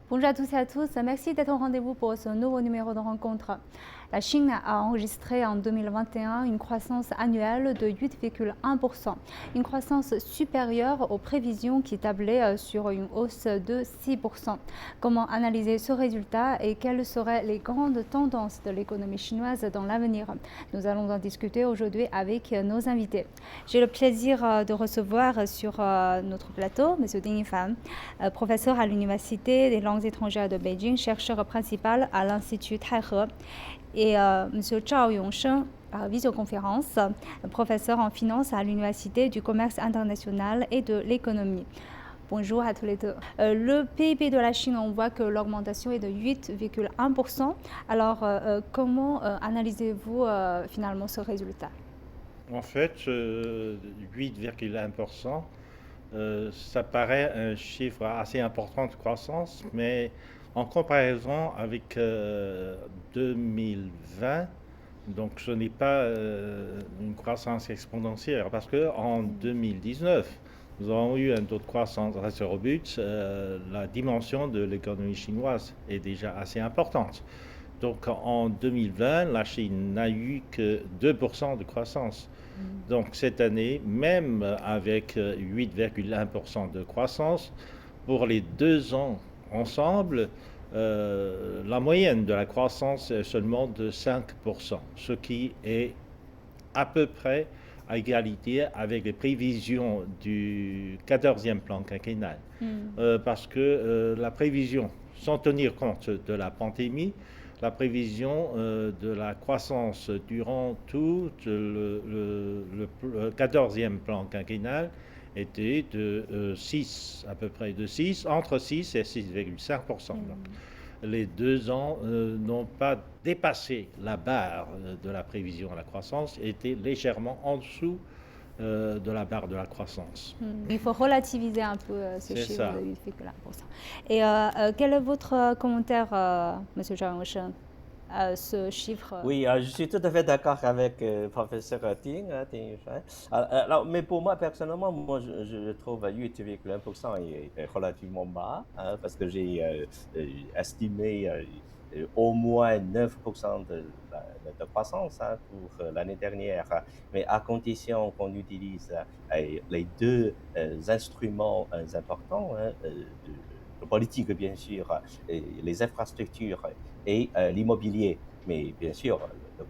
Bonjour à tous et à tous, merci d'être au rendez-vous pour ce nouveau numéro de rencontre. La Chine a enregistré en 2021 une croissance annuelle de 8,1%, une croissance supérieure aux prévisions qui tablaient sur une hausse de 6%. Comment analyser ce résultat et quelles seraient les grandes tendances de l'économie chinoise dans l'avenir? Nous allons en discuter aujourd'hui avec nos invités. J'ai le plaisir de recevoir sur notre plateau M. Ding Yifan, professeur à l'Université des langues étrangères de Beijing, chercheur principal à l'Institut Taihe, et M. Zhao Yongsheng, par visioconférence, professeur en finance à l'Université du commerce international et de l'économie. Bonjour à tous les deux. Le PIB de la Chine, on voit que l'augmentation est de 8,1%. Alors, comment analysez-vous finalement ce résultat? En fait, 8,1%, ça paraît un chiffre assez important de croissance, mais en comparaison avec 2020, donc ce n'est pas une croissance exponentielle, parce qu'en 2019, nous avons eu un taux de croissance assez robuste. La dimension de l'économie chinoise est déjà assez importante. Donc en 2020, la Chine n'a eu que 2% de croissance. Donc cette année, même avec 8,1% de croissance, pour les 2 ans ensemble, la moyenne de la croissance est seulement de 5%, ce qui est à peu près à égalité avec les prévisions du 14e plan quinquennal. Parce que la prévision, sans tenir compte de la pandémie, la prévision de la croissance durant tout le 14e plan quinquennal était de 6, à peu près de 6, entre 6 et 6,5%. Les 2 ans n'ont pas dépassé la barre de la prévision à la croissance, étaient légèrement en dessous de la barre de la croissance. Il faut relativiser un peu ce C'est chiffre ça. de 8,1%. Et quel est votre commentaire, Monsieur Zhang Yongsheng, à ce chiffre? Oui, je suis tout à fait d'accord avec professeur Ting, Ting Yufan. Alors, mais pour moi, personnellement, je trouve 8,1% est relativement bas, hein, parce que j'ai estimé au moins 9% de croissance, hein, pour l'année dernière, hein, mais à condition qu'on utilise les deux instruments importants, hein, de politique, bien sûr, les infrastructures et l'immobilier. Mais bien sûr,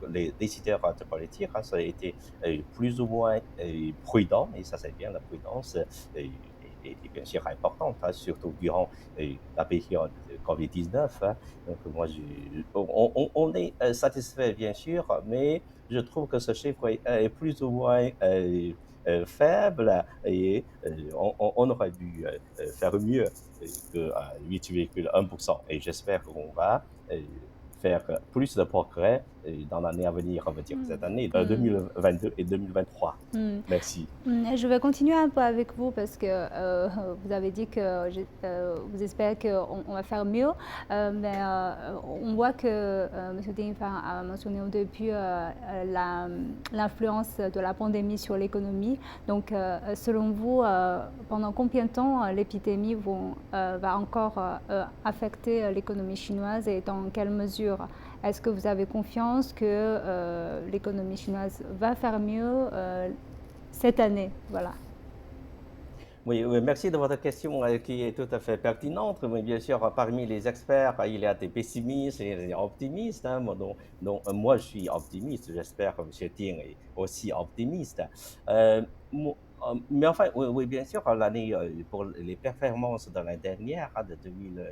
les décideurs de politique, hein, ça a été plus ou moins prudent, et ça c'est bien, la prudence est bien sûr importante, hein, surtout durant la période de Covid-19. Hein. Donc moi, on est satisfait bien sûr, mais je trouve que ce chiffre est plus ou moins faible, et on aurait dû faire mieux que 8,1%. Et j'espère qu'on va faire plus de progrès dans l'année à venir, on va dire cette année, 2022 et 2023. Hmm. Merci. Je vais continuer un peu avec vous parce que vous avez dit que vous espérez qu'on va faire mieux, mais on voit que M. Ding Yifan a mentionné au début l'influence de la pandémie sur l'économie. Donc, selon vous, pendant combien de temps l'épidémie va encore affecter l'économie chinoise et dans quelle mesure? Est-ce que vous avez confiance que l'économie chinoise va faire mieux cette année? Voilà. Oui, oui, merci de votre question qui est tout à fait pertinente. Mais bien sûr, parmi les experts, il y a des pessimistes et des optimistes. Hein, moi, je suis optimiste. J'espère que M. Ting est aussi optimiste. Euh, mais enfin, oui, oui, bien sûr, l'année pour les performances de l'année dernière, hein, de 2020,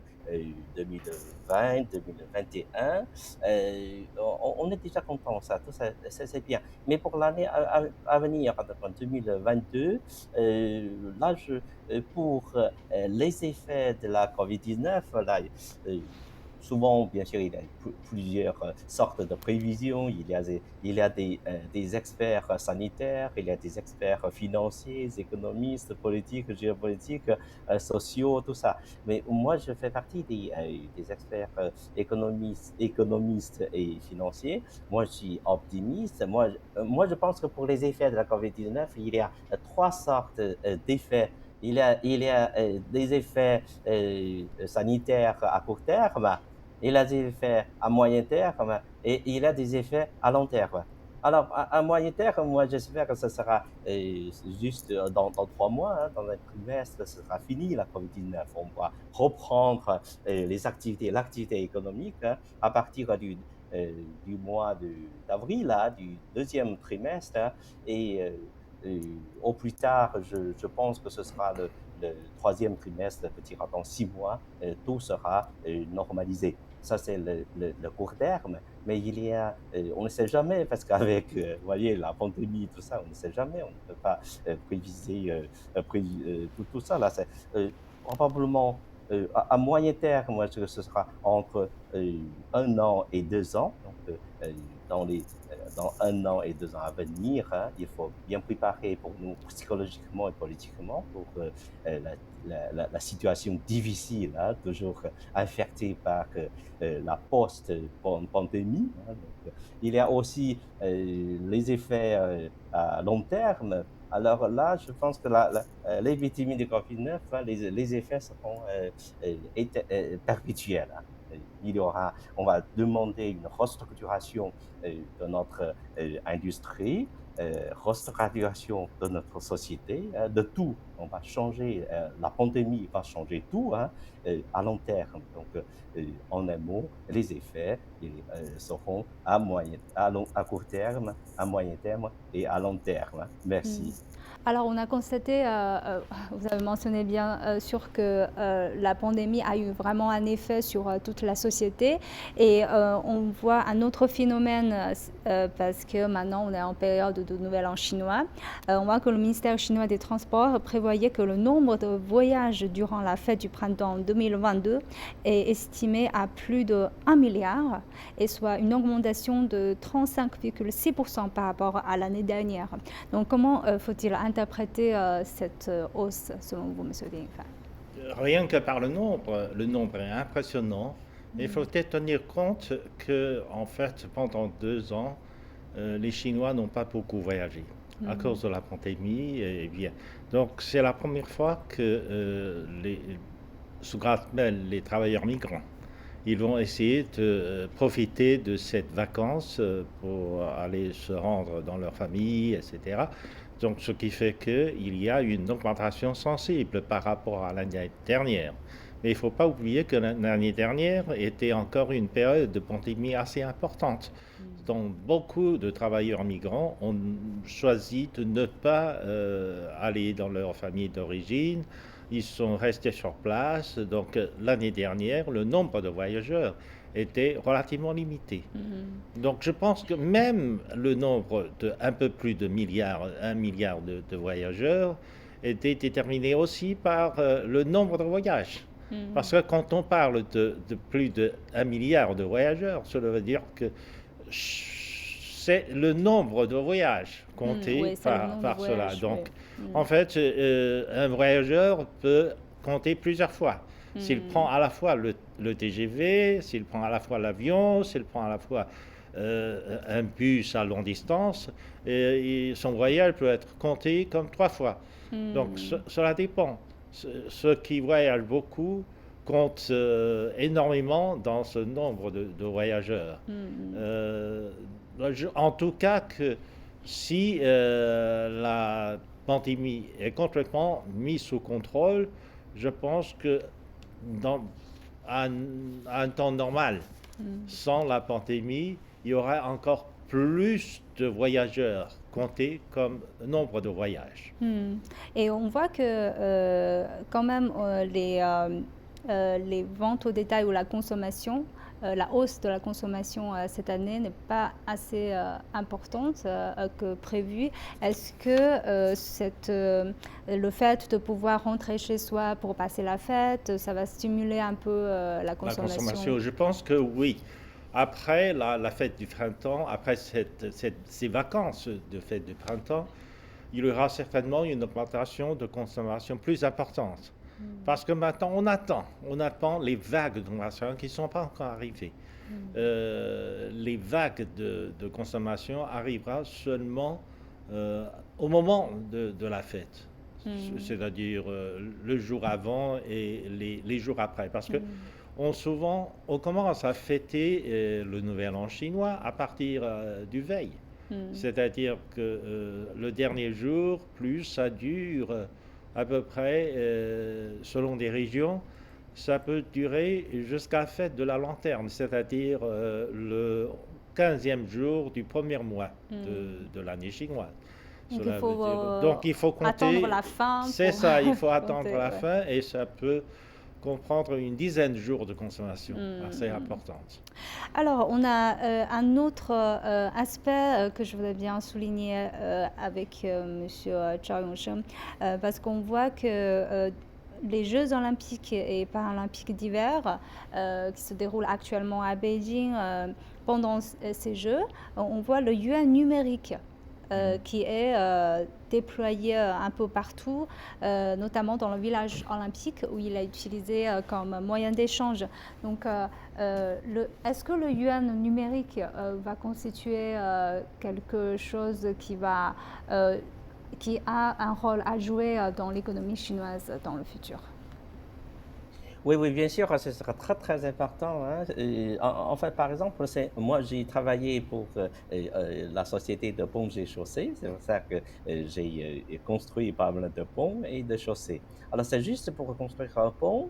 2021, on est déjà content. Ça, tout ça, c'est bien. Mais pour l'année à venir, en 2022, là, pour les effets de la COVID-19, là, euh, souvent, bien sûr, il y a plusieurs sortes de prévisions. Il y a des experts sanitaires, il y a des experts financiers, économistes, politiques, géopolitiques, sociaux, tout ça. Mais moi, je fais partie des experts économistes et financiers. Moi, je suis optimiste. Moi, je pense que pour les effets de la COVID-19, il y a trois sortes d'effets il y a des effets sanitaires à court terme, il a des effets à moyen terme et il a des effets à long terme. Alors, à moyen terme, moi, j'espère que ce sera juste dans 3 mois, hein, dans un trimestre, ce sera fini, la COVID-19. On va reprendre les activités, l'activité économique hein, à partir du mois d'avril, hein, du deuxième trimestre, hein, et, au plus tard, je pense que ce sera le troisième trimestre, peut-être dans 6 mois, tout sera normalisé. Ça, c'est le court terme. Mais on ne sait jamais, parce qu'avec, vous voyez, la pandémie, tout ça, on ne sait jamais, on ne peut pas préviser tout ça. Là, c'est probablement à moyen terme, moi, ce sera entre 1 an et 2 ans. Donc, dans dans 1 an et 2 ans à venir, hein, il faut bien préparer pour nous psychologiquement et politiquement pour la situation difficile, hein, toujours affectée par la post-pandémie. Hein. Donc, il y a aussi les effets à long terme. Alors là, je pense que les vitamines de COVID-19, hein, les effets seront perpétuels. Hein. On va demander une restructuration de notre industrie, restructuration de notre société, de tout. On va changer, la pandémie va changer tout hein, à long terme. Donc, en un mot, les effets seront à court terme, à moyen terme et à long terme. Merci. Alors, on a constaté, vous avez mentionné bien sûr que la pandémie a eu vraiment un effet sur toute la société et on voit un autre phénomène parce que maintenant on est en période de Nouvel An chinois. On voit que le ministère chinois des Transports prévoyait que le nombre de voyages durant la fête du printemps 2022 est estimé à plus de 1 milliard et soit une augmentation de 35,6% par rapport à l'année dernière. Donc, comment faut-il interpréter cette hausse selon vous, M. Ding Fan? Rien que par le nombre est impressionnant. Mais il faut peut-être tenir compte que, en fait, pendant 2 ans, les Chinois n'ont pas beaucoup voyagé à cause de la pandémie. Et bien. Donc, c'est la première fois que sous Grâce-Mel, les travailleurs migrants, ils vont essayer de profiter de cette vacance pour aller se rendre dans leur famille, etc. Donc, ce qui fait qu'il y a une augmentation sensible par rapport à l'année dernière. Mais il ne faut pas oublier que l'année dernière était encore une période de pandémie assez importante. Donc, beaucoup de travailleurs migrants ont choisi de ne pas aller dans leur famille d'origine. Ils sont restés sur place. Donc, l'année dernière, le nombre de voyageurs était relativement limité. Donc, je pense que même le nombre de un peu plus de 1 milliard de voyageurs était déterminé aussi par le nombre de voyages. Parce que quand on parle de plus d'1 milliard de voyageurs, cela veut dire que c'est le nombre de voyages compté Oui, par cela. voyages, Donc, oui. en fait, un voyageur peut compter plusieurs fois. S'il prend à la fois le TGV, s'il prend à la fois l'avion, s'il prend à la fois un bus à longue distance, et son voyage peut être compté comme 3 fois. Donc, cela dépend. Ceux qui voyagent beaucoup comptent énormément dans ce nombre de voyageurs. En tout cas, que si la pandémie est complètement mise sous contrôle, je pense que à un temps normal, sans la pandémie, il y aura encore plus de voyageurs comptés comme nombre de voyages. Et on voit que quand même les ventes au détail ou la consommation, la hausse de la consommation cette année n'est pas assez importante que prévu. Est-ce que le fait de pouvoir rentrer chez soi pour passer la fête, ça va stimuler un peu la consommation? Je pense que oui. Après la fête du printemps, après ces vacances de fête du printemps, il y aura certainement une augmentation de consommation plus importante. Parce que maintenant, on attend les vagues de consommation qui ne sont pas encore arrivées. Les vagues de consommation arriveront seulement au moment de la fête. c'est-à-dire le jour avant et les jours après. Parce que on commence à fêter le Nouvel An chinois à partir du veille. C'est-à-dire que le dernier jour, plus ça dure à peu près, selon des régions, ça peut durer jusqu'à la fête de la lanterne, c'est-à-dire le 15e jour du premier mois de l'année chinoise. Donc il Cela veut faut dire, donc il faut attendre compter, la fin c'est pour ça, il faut attendre compter. la Ouais. fin et ça peut comprendre une dizaine de jours de consommation assez importante. Alors, on a un autre aspect que je voudrais bien souligner avec Monsieur Zhao Yongsheng, parce qu'on voit que les Jeux olympiques et paralympiques d'hiver qui se déroulent actuellement à Beijing, pendant ces Jeux, on voit le yuan numérique qui est déployé un peu partout, notamment dans le village olympique où il est utilisé comme moyen d'échange. Donc, est-ce que le yuan numérique va constituer quelque chose qui a un rôle à jouer dans l'économie chinoise dans le futur? Oui, oui, bien sûr, ce sera très, très important, hein. En fait, par exemple, moi, j'ai travaillé pour la société de ponts et chaussées. C'est pour ça que j'ai construit pas mal de ponts et de chaussées. Alors, c'est juste pour construire un pont,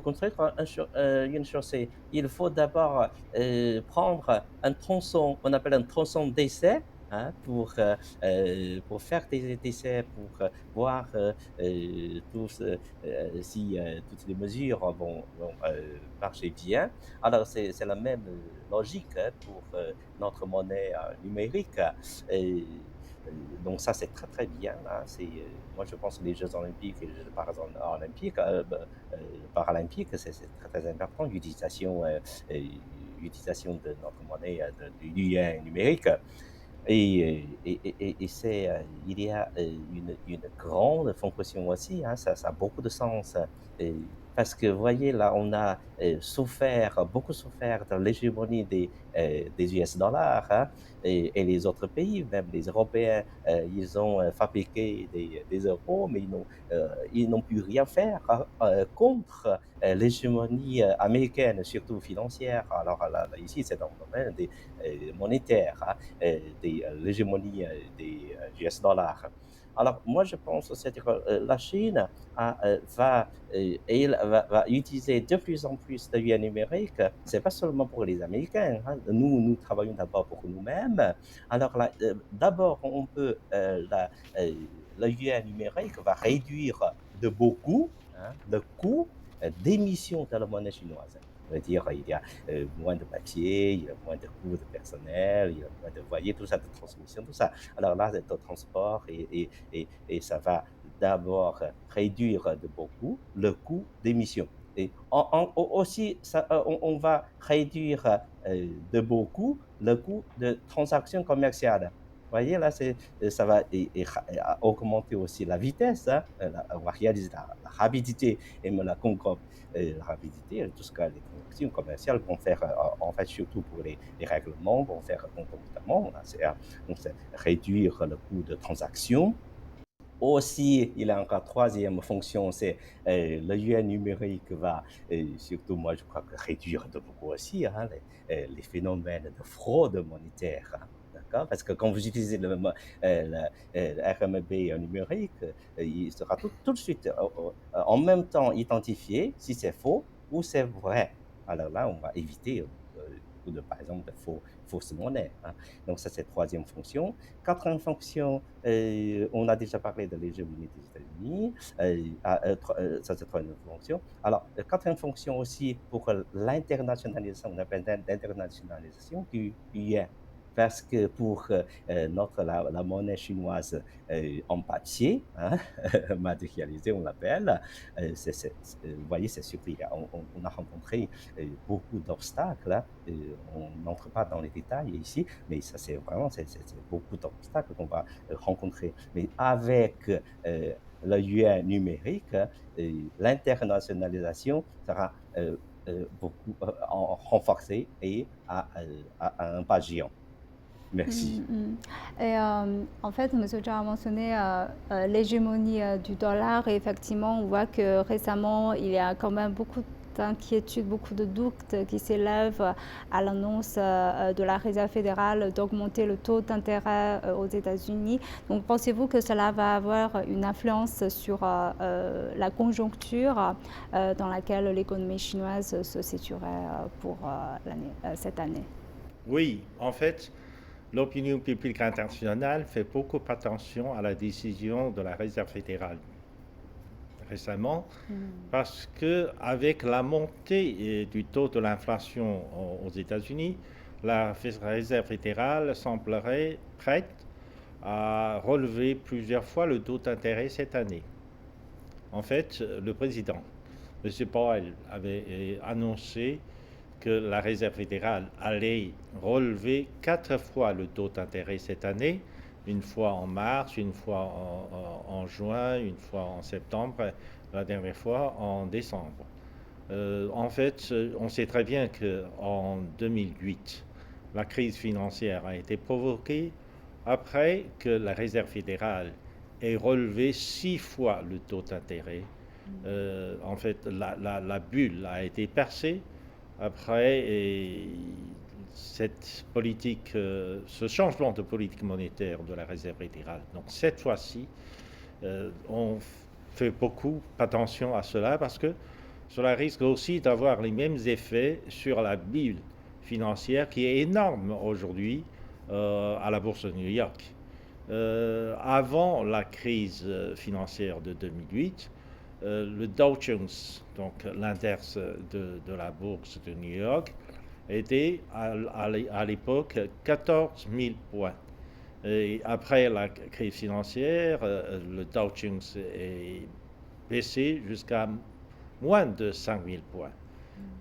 construire une chaussée, il faut d'abord prendre un tronçon, on appelle un tronçon d'essai, hein, pour faire des essais, pour voir si toutes les mesures vont marcher bien. Alors, c'est la même logique, hein, pour notre monnaie numérique. Et, donc, ça, c'est très, très bien, hein. Moi, je pense que les Jeux olympiques et les Jeux paralympiques, c'est très, très important, l'utilisation de notre monnaie, du yuan numérique. Il y a une grande fonction aussi, hein, ça a beaucoup de sens. Et parce que, vous voyez, là, on a beaucoup souffert de l'hégémonie des US dollars, hein, et les autres pays, même les Européens, ils ont fabriqué des euros, mais ils n'ont pu rien faire contre l'hégémonie américaine, surtout financière. Alors là, ici, c'est dans le domaine des monétaires, hein, de l'hégémonie des US dollars. Alors, moi, je pense que la Chine va utiliser de plus en plus de yuan numérique. C'est pas seulement pour les Américains, hein. Nous travaillons d'abord pour nous-mêmes. Alors, là, d'abord, le yuan numérique va réduire de beaucoup, hein, le coût d'émission de la monnaie chinoise. Ça veut dire il y a moins de papier, il y a moins de coûts de personnel, il y a moins de, voyez, tout ça, de transmission, tout ça. Alors là, c'est de transport et ça va d'abord réduire de beaucoup le coût d'émission. Et aussi, on va réduire de beaucoup le coût de transaction commerciale. Vous voyez, là, ça va augmenter aussi la vitesse, hein, on va réaliser la rapidité et même la rapidité, tout ce que les transactions commerciales vont faire, en fait, surtout pour les règlements, vont faire concomitamment. Donc, c'est réduire le coût de transaction. Aussi, il y a encore troisième fonction, c'est le yuan numérique va, surtout moi je crois que réduire de beaucoup aussi, hein, les phénomènes de fraude monétaire, hein, d'accord? Parce que quand vous utilisez le RMB numérique, il sera tout de suite en même temps identifié si c'est faux ou c'est vrai. Alors là, on va éviter par exemple, de fausses monnaies, hein. Donc ça, c'est troisième fonction. Quatrième fonction, on a déjà parlé de l'hégémonie des États-Unis. Ça, c'est troisième fonction. Alors, quatrième fonction aussi pour l'internationalisation, on appelle l'internationalisation du yuan. Parce que pour la monnaie chinoise en papier, hein, matérialisée, on l'appelle, vous voyez, c'est sûr on a rencontré beaucoup d'obstacles, hein. On n'entre pas dans les détails ici, mais ça, c'est vraiment c'est beaucoup d'obstacles qu'on va rencontrer. Mais avec le yuan numérique, l'internationalisation sera beaucoup renforcée et à un pas géant. Merci. Et en fait, M. Zhao a mentionné l'hégémonie du dollar et effectivement, on voit que récemment, il y a quand même beaucoup d'inquiétudes, beaucoup de doutes qui s'élèvent à l'annonce de la Réserve fédérale d'augmenter le taux d'intérêt aux États-Unis. Donc, pensez-vous que cela va avoir une influence sur la conjoncture dans laquelle l'économie chinoise se situerait pour cette année? Oui, en fait, l'opinion publique internationale fait beaucoup attention à la décision de la Réserve fédérale récemment, parce que avec la montée du taux de l'inflation aux États-Unis, la Réserve fédérale semblerait prête à relever plusieurs fois le taux d'intérêt cette année. En fait, le président, M. Powell, avait annoncé que la Réserve fédérale allait relever 4 fois le taux d'intérêt cette année, une fois en mars, une fois en juin, une fois en septembre, la dernière fois en décembre. En fait, on sait très bien qu'en 2008, la crise financière a été provoquée après que la Réserve fédérale ait relevé 6 fois le taux d'intérêt. En fait, la bulle a été percée après cette politique, ce changement de politique monétaire de la Réserve fédérale. Donc cette fois-ci, on fait beaucoup attention à cela parce que cela risque aussi d'avoir les mêmes effets sur la bulle financière qui est énorme aujourd'hui à la bourse de New York. Avant la crise financière de 2008, le Dow Jones, donc l'index de la bourse de New York, était à l'époque 14 000 points. Et après la crise financière, le Dow Jones est baissé jusqu'à moins de 5 000 points.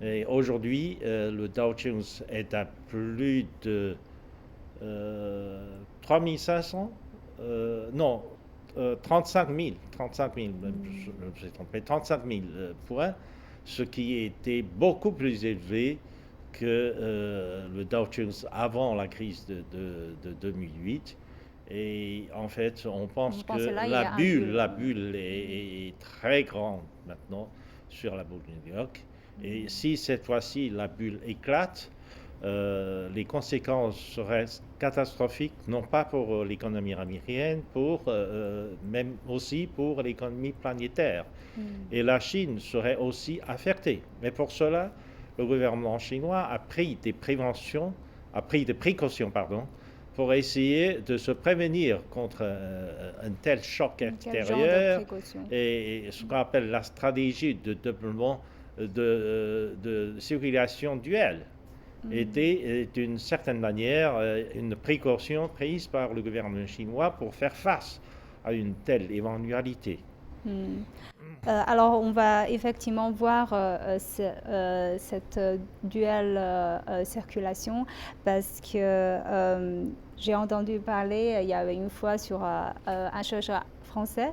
Et aujourd'hui, le Dow Jones est à plus de 3 500, non, 35 000, je me suis trompé, 35 000 points, ce qui était beaucoup plus élevé que le Dow Jones avant la crise de 2008. Et en fait, on pense que la bulle est très grande maintenant sur la bourse de New York. Et si cette fois-ci la bulle éclate, les conséquences seraient catastrophiques, non pas pour l'économie américaine, même aussi pour l'économie planétaire. Et la Chine serait aussi affectée. Mais pour cela, le gouvernement chinois a pris des précautions, pour essayer de se prévenir contre un tel choc extérieur et ce qu'on appelle la stratégie de développement de circulation duelle était d'une certaine manière une précaution prise par le gouvernement chinois pour faire face à une telle éventualité. Alors, on va effectivement voir cette duelle circulation parce que j'ai entendu parler, il y avait une fois sur un chercheur français,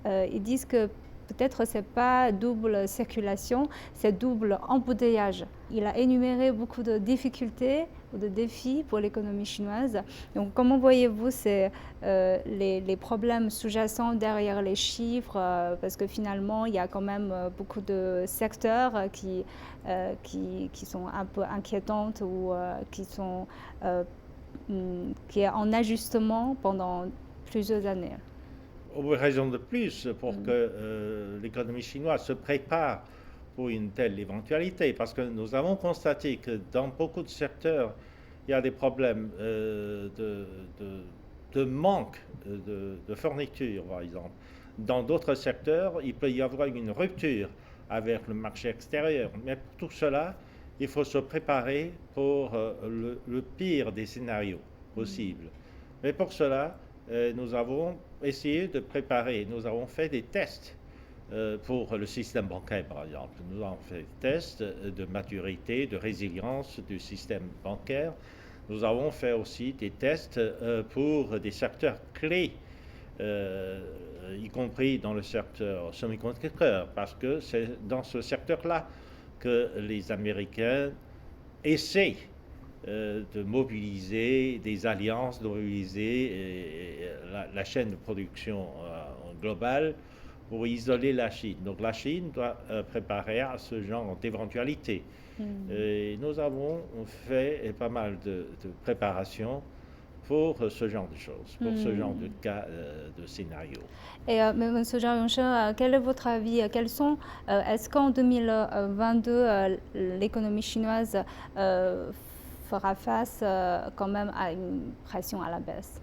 ils disent que peut-être c'est pas double circulation, c'est double embouteillage. Il a énuméré beaucoup de difficultés ou de défis pour l'économie chinoise. Donc, comment voyez-vous les problèmes sous-jacents derrière les chiffres parce que finalement, il y a quand même beaucoup de secteurs qui sont un peu inquiétantes ou qui est en ajustement pendant plusieurs années. Raison de plus pour que l'économie chinoise se prépare pour une telle éventualité, parce que nous avons constaté que dans beaucoup de secteurs, il y a des problèmes de manque de fourniture, par exemple. Dans d'autres secteurs, il peut y avoir une rupture avec le marché extérieur. Mais pour tout cela, il faut se préparer pour le pire des scénarios possibles. Mais pour cela, nous avons essayé de préparer, nous avons fait des tests pour le système bancaire, par exemple. Nous avons fait des tests de maturité, de résilience du système bancaire. Nous avons fait aussi des tests pour des secteurs clés, y compris dans le secteur semi-conducteur, parce que c'est dans ce secteur-là que les Américains essaient de mobiliser des alliances, de mobiliser la chaîne de production globale pour isoler la Chine. Donc la Chine doit préparer à ce genre d'éventualité. Et nous avons fait pas mal de préparations pour ce genre de choses, pour ce genre de cas, de scénario. Et Monsieur Zhao Yongsheng, quel est votre avis? Est-ce qu'en 2022, l'économie chinoise fera face quand même à une pression à la baisse?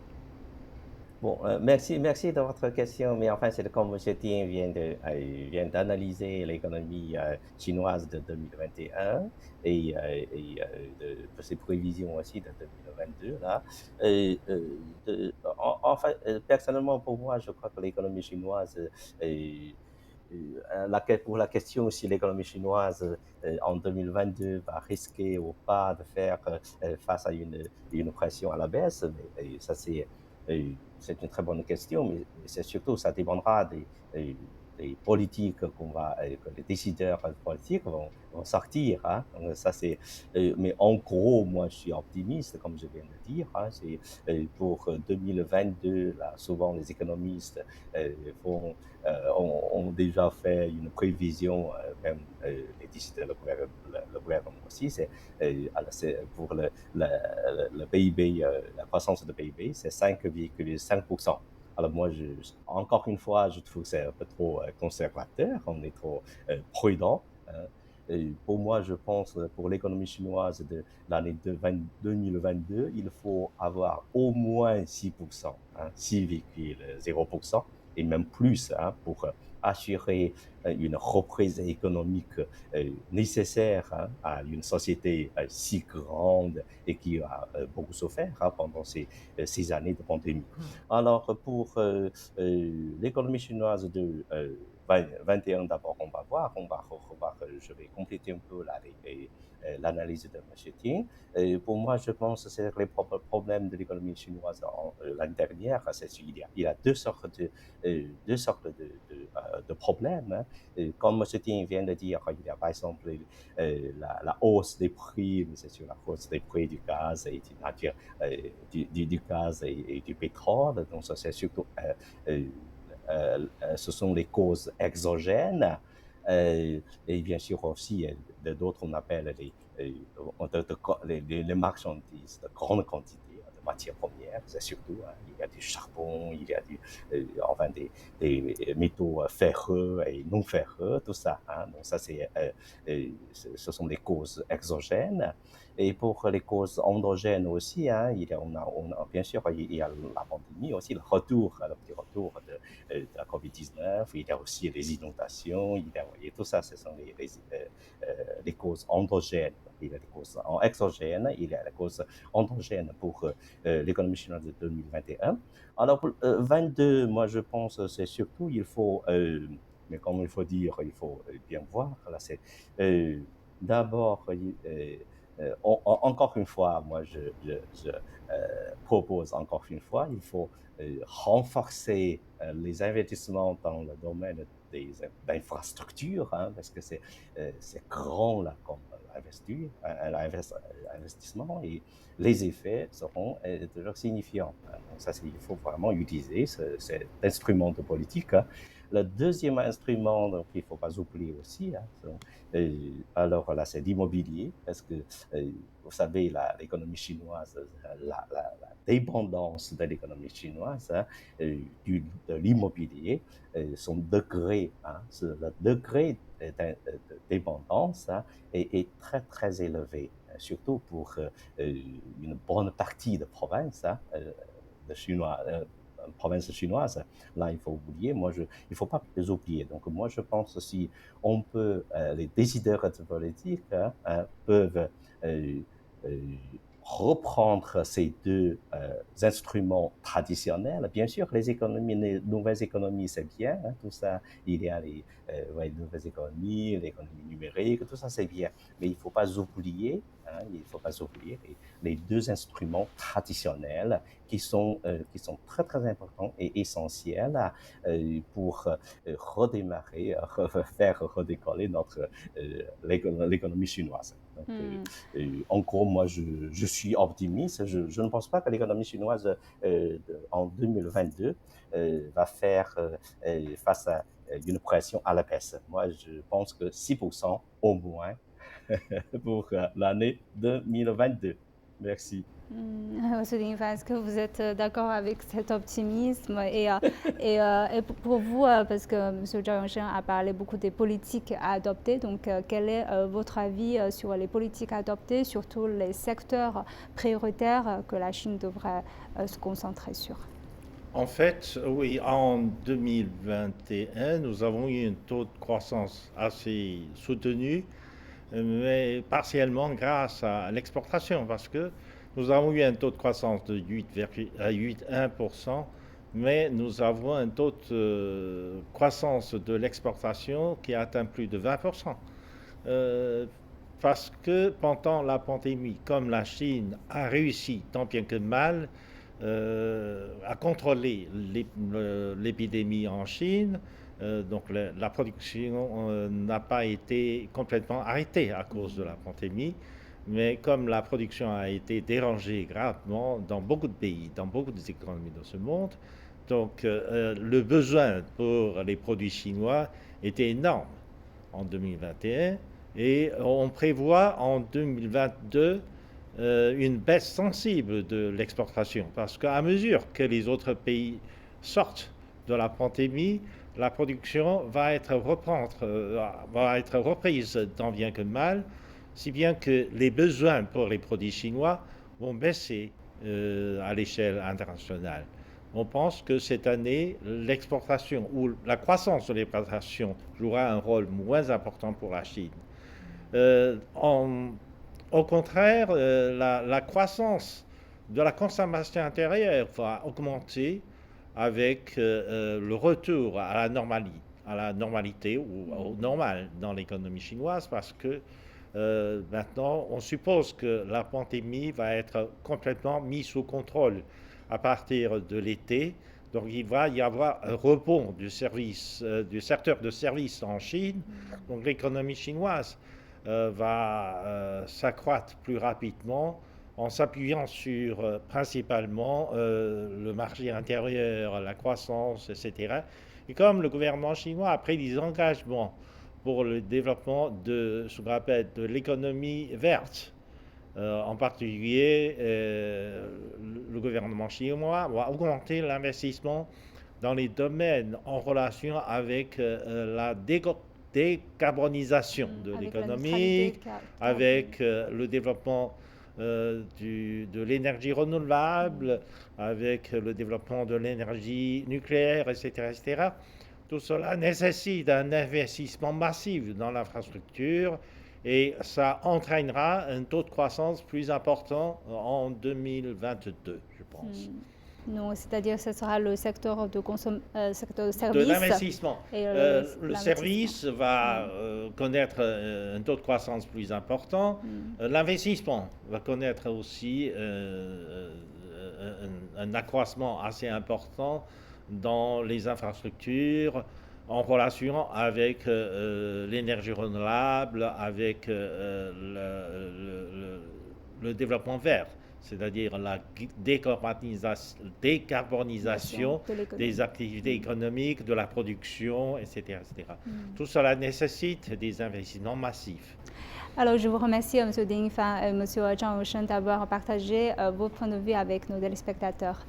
Bon, merci de votre question, mais enfin, c'est comme M. Tien vient d'analyser l'économie chinoise de 2021 de ses prévisions aussi de 2022, là. En fait, personnellement, pour moi, je crois que l'économie chinoise, pour la question si l'économie chinoise en 2022 va risquer ou pas de faire face à une pression à la baisse, mais ça c'est une très bonne question, mais c'est surtout, ça dépendra des politiques que les décideurs politiques vont sortir. Hein. Donc, ça, mais en gros, moi, je suis optimiste, comme je viens de dire. Hein. Pour 2022, là, souvent, les économistes vont ont déjà fait une prévision, même les décideurs, le gouvernement aussi, c'est pour le PIB, la croissance de PIB, c'est 5,5%. Alors moi, encore une fois, je trouve que c'est un peu trop conservateur, on est trop prudent. Hein. Et pour moi, je pense pour l'économie chinoise de l'année 2022, il faut avoir au moins 6%, hein, 6,0%, et même plus hein, pour assurer une reprise économique nécessaire hein, à une société si grande et qui a beaucoup souffert hein, pendant ces années de pandémie. Alors, pour l'économie chinoise de 21, d'abord, on va voir, je vais compléter un peu l'analyse de M. Ting. Pour moi, je pense que c'est les problèmes de l'économie chinoise l'année dernière. Il y a deux sortes de problèmes. Hein. Comme M. Ting vient de dire, il y a par exemple la hausse des prix, mais c'est sur la hausse des prix du gaz et du gaz et du pétrole. Donc, ça, c'est surtout, ce sont les causes exogènes. Et bien sûr aussi, d'autres, on appelle les marchandises de grande quantité de matières premières, c'est surtout, hein, il y a du charbon, il y a enfin des métaux ferreux et non ferreux, tout ça. Hein. Donc ça, ce sont des causes exogènes. Et pour les causes endogènes aussi, hein, bien sûr, il y a la pandémie aussi, le petit retour de la COVID-19, il y a aussi les inondations, et tout ça, ce sont les causes endogènes. Il y a les causes exogènes, il y a les causes endogènes pour l'économie chinoise de 2021. Alors, pour 22, moi, je pense que c'est surtout, mais comme il faut dire, il faut bien voir, là, c'est d'abord, encore une fois, moi, je propose encore une fois, il faut renforcer les investissements dans le domaine des infrastructures, hein, parce que c'est grand là comme investissement et les effets seront toujours signifiants. Hein. Donc ça, il faut vraiment utiliser cet instrument de politique. Hein. Le deuxième instrument qu'il ne faut pas oublier aussi, hein, alors là, c'est l'immobilier, parce que vous savez, l'économie chinoise, la dépendance de l'économie chinoise hein, de l'immobilier, son degré, hein, le degré de dépendance hein, est très très élevé, surtout pour une bonne partie de provinces hein, de Chinois. Provinces chinoises, là il faut oublier, il ne faut pas les oublier. Donc moi je pense aussi on peut, les décideurs de politique hein, peuvent reprendre ces deux instruments traditionnels. Bien sûr, les nouvelles économies, c'est bien, hein, tout ça, il y a les nouvelles économies, l'économie numérique, tout ça, c'est bien. Mais il ne faut pas oublier, hein, les deux instruments traditionnels qui sont très, très importants et essentiels pour redémarrer, faire redécoller l'économie chinoise. Donc, en gros, moi, je suis optimiste. Je ne pense pas que l'économie chinoise en 2022 va faire face à une pression à la baisse. Moi, je pense que 6% au moins pour l'année 2022. Merci. Monsieur Dingfa, est-ce que vous êtes d'accord avec cet optimisme et pour vous, parce que Monsieur Zhao Yongshen a parlé beaucoup des politiques à adopter, donc quel est votre avis sur les politiques à adopter, surtout les secteurs prioritaires que la Chine devrait se concentrer sur? En fait, oui, en 2021, nous avons eu un taux de croissance assez soutenu, mais partiellement grâce à l'exportation, parce que nous avons eu un taux de croissance de 8,1%, mais nous avons un taux de croissance de l'exportation qui a atteint plus de 20%. Parce que pendant la pandémie, comme la Chine a réussi tant bien que mal à contrôler l'épidémie en Chine, donc la production n'a pas été complètement arrêtée à cause de la pandémie, mais comme la production a été dérangée gravement dans beaucoup de pays, dans beaucoup d'économies de ce monde, donc le besoin pour les produits chinois était énorme en 2021 et on prévoit en 2022 une baisse sensible de l'exportation parce qu'à mesure que les autres pays sortent de la pandémie, la production va être reprise tant bien que mal, si bien que les besoins pour les produits chinois vont baisser à l'échelle internationale. On pense que cette année, l'exportation ou la croissance de l'exportation jouera un rôle moins important pour la Chine. Au contraire, la croissance de la consommation intérieure va augmenter avec le retour à la normalité ou au normal dans l'économie chinoise parce que maintenant, on suppose que la pandémie va être complètement mise sous contrôle à partir de l'été. Donc, il va y avoir un rebond du secteur de services en Chine. Donc, l'économie chinoise va s'accroître plus rapidement en s'appuyant sur principalement le marché intérieur, la croissance, etc. Et comme le gouvernement chinois a pris des engagements pour le développement de ce qu'on appelle de l'économie verte. En particulier, le gouvernement chinois va augmenter l'investissement dans les domaines en relation avec la décarbonisation de l'économie, avec le développement de l'énergie renouvelable, avec le développement de l'énergie nucléaire, etc., etc. Tout cela nécessite un investissement massif dans l'infrastructure et ça entraînera un taux de croissance plus important en 2022, je pense. Non, c'est-à-dire que ce sera le secteur de service. De l'investissement. Le service va connaître un taux de croissance plus important. L'investissement va connaître aussi un accroissement assez important dans les infrastructures en relation avec l'énergie renouvelable, avec le développement vert, c'est-à-dire la décarbonisation des activités économiques, de la production, etc. etc. Tout cela nécessite des investissements massifs. Alors, je vous remercie, M. Dingfa et M. Zhao Yongshen, d'avoir partagé vos points de vue avec nos téléspectateurs.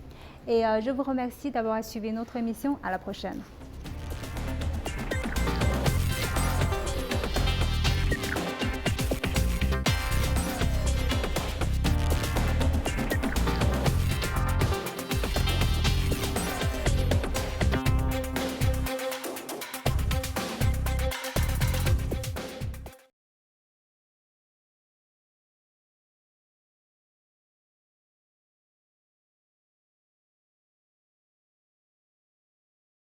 Et je vous remercie d'avoir suivi notre émission. À la prochaine.